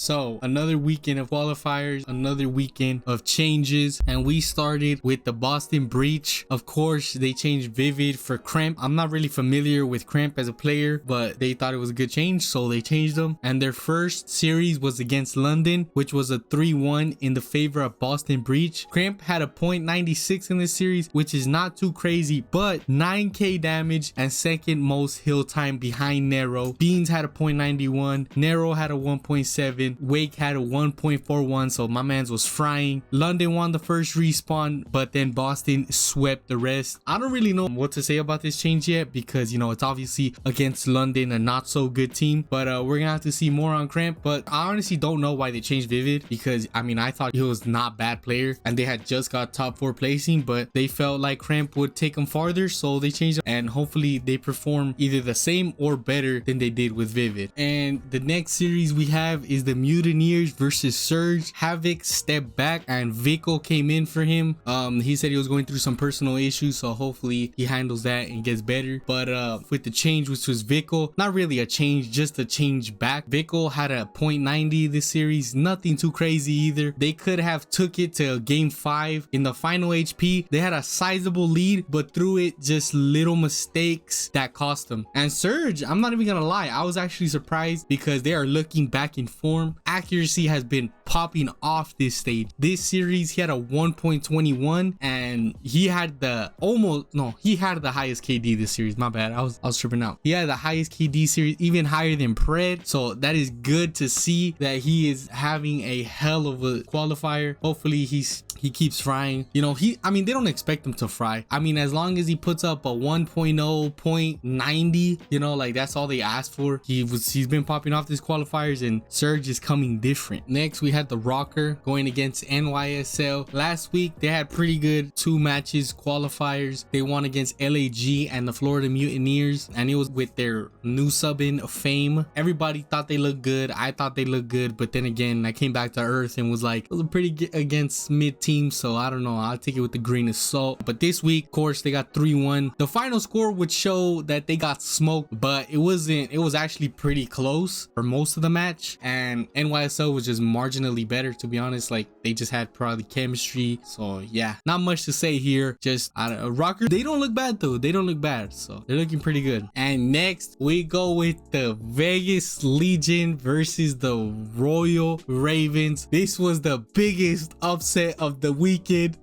So another weekend of qualifiers, another weekend of changes, and we started with the Boston Breach. Of course, they changed Vivid for Cramp. I'm not really familiar with Cramp as a player, but they thought it was a good change, so they changed them. And their first series was against London, which was a 3-1 in the favor of Boston Breach. Cramp had a .96 in this series, which is not too crazy, but 9k damage and second most hill time behind Nero. Beans had a .91, Nero had a 1.7, Wake had a 1.41, so my man's was frying. London won the first respawn, but then Boston swept the rest. I don't really know what to say about this change yet because, you know, it's obviously against London, a not so good team, but we're gonna have to see more on Cramp. But I honestly don't know why they changed Vivid, because I mean, I thought he was not bad player and they had just got top 4 placing, but they felt like Cramp would take them farther, so they changed them, and hopefully they perform either the same or better than they did with Vivid. And the next series we have is the Mutineers versus Surge. Havoc stepped back and Vico came in for him. He said he was going through some personal issues, so hopefully he handles that and gets better. But with the change, which was Vico, not really a change, just a change back. Vico had a .90 this series, nothing too crazy either. They could have took it to game 5 in the final HP. They had a sizable lead, but through it, just little mistakes that cost them. And Surge, I'm not even gonna lie, I was actually surprised because they are looking back in form. Accuracy has been popping off this stage. This series he had a 1.21 and he had the highest KD this series. My bad, I was tripping out. He had the highest KD series, even higher than Pred, so that is good to see that he is having a hell of a qualifier. Hopefully he keeps frying. You know, I mean, they don't expect him to fry. I mean, as long as he puts up a 1.0 .90, you know, like that's all they asked for. He's been popping off these qualifiers, and Surge is coming different. Next we had the Rocker going against NYSL. Last week they had pretty good 2 matches qualifiers. They won against LAG and the Florida Mutineers, and it was with their new sub-in Fame. Everybody thought they looked good. I thought they looked good, but then again I came back to earth and was like, it was a pretty against mid team, so I don't know, I'll take it with the grain of salt. But this week, of course, they got 3-1. The final score would show that they got smoked, but it wasn't. It was actually pretty close for most of the match, and NYSL was just marginally better, to be honest. Like, they just had probably chemistry, so yeah, not much to say here. Just Rocker, they don't look bad though. They don't look bad, so they're looking pretty good. And next we go with the Vegas Legion versus the Royal Ravens. This was the biggest upset of the weekend.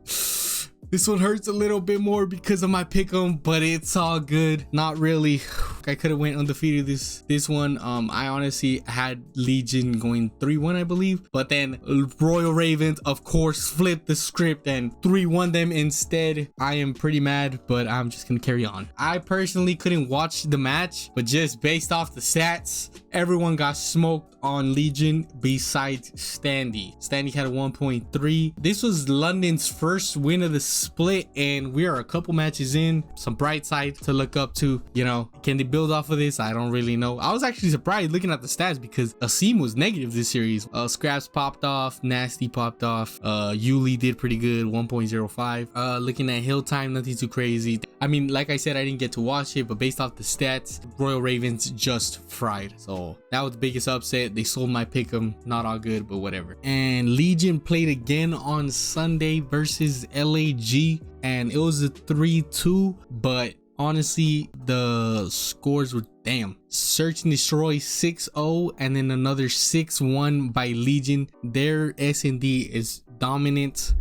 This one hurts a little bit more because of my pick'em, but it's all good. Not really. I could have went undefeated this one. I honestly had Legion going 3-1, I believe, but then Royal Ravens, of course, flipped the script and 3-1 them instead. I am pretty mad, but I'm just gonna carry on. I personally couldn't watch the match, but just based off the stats, everyone got smoked on Legion besides Standy. Standy had a 1.3. This was London's first win of the split, and we are a couple matches in. Some bright side to look up to. You know, can they build off of this? I don't really know. I was actually surprised looking at the stats because Asim was negative this series. Scraps popped off, Nasty popped off, Yuli did pretty good, 1.05. Looking at hill time, nothing too crazy. I mean, like I said, I didn't get to watch it, but based off the stats, Royal Ravens just fried. So that was the biggest upset. They sold my pick'em. Not all good, but whatever. And Legion played again on Sunday versus LAG, and it was a 3-2, but honestly the scores were damn. Search and Destroy 6-0, and then another 6-1 by Legion. Their S&D is dominant,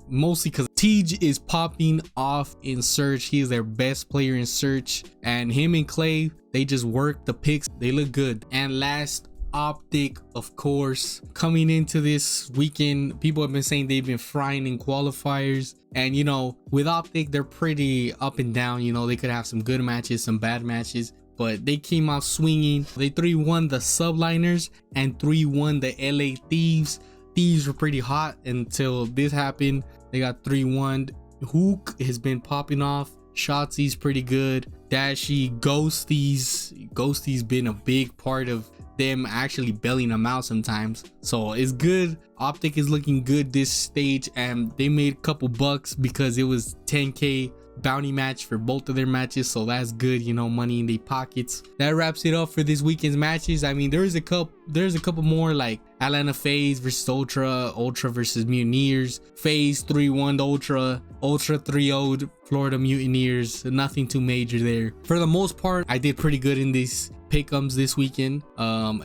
mostly because Tej is popping off in Search. He is their best player in Search, and him and Clay, they just work the picks. They look good. And last, Optic, of course, coming into this weekend, people have been saying they've been frying in qualifiers, and you know, with Optic, they're pretty up and down. You know, they could have some good matches, some bad matches, but they came out swinging. They 3-1 the Subliners and 3-1 the LA Thieves. Thieves were pretty hot until this happened. They got 3-1. Hook has been popping off. Shotzi's pretty good. Dashy, Ghosty's been a big part of them actually bailing them out sometimes, so it's good. Optic is looking good this stage, and they made a couple bucks because it was 10k bounty match for both of their matches, so that's good, you know, money in their pockets. That wraps it up for this weekend's matches. I mean, there's a couple more, like Atlanta FaZe versus Ultra versus Mutineers, FaZe 3-1 Ultra 3-0'd Florida Mutineers. Nothing too major there. For the most part, I did pretty good in these pick'ems this weekend,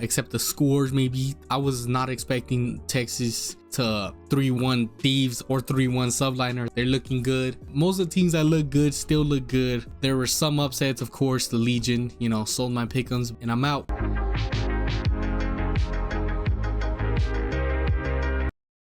except the scores. Maybe I was not expecting Texas to 3-1 Thieves or 3-1 Subliner. They're looking good. Most of the teams that look good still look good. There were some upsets, of course. The Legion, you know, sold my pick'ems, and I'm out.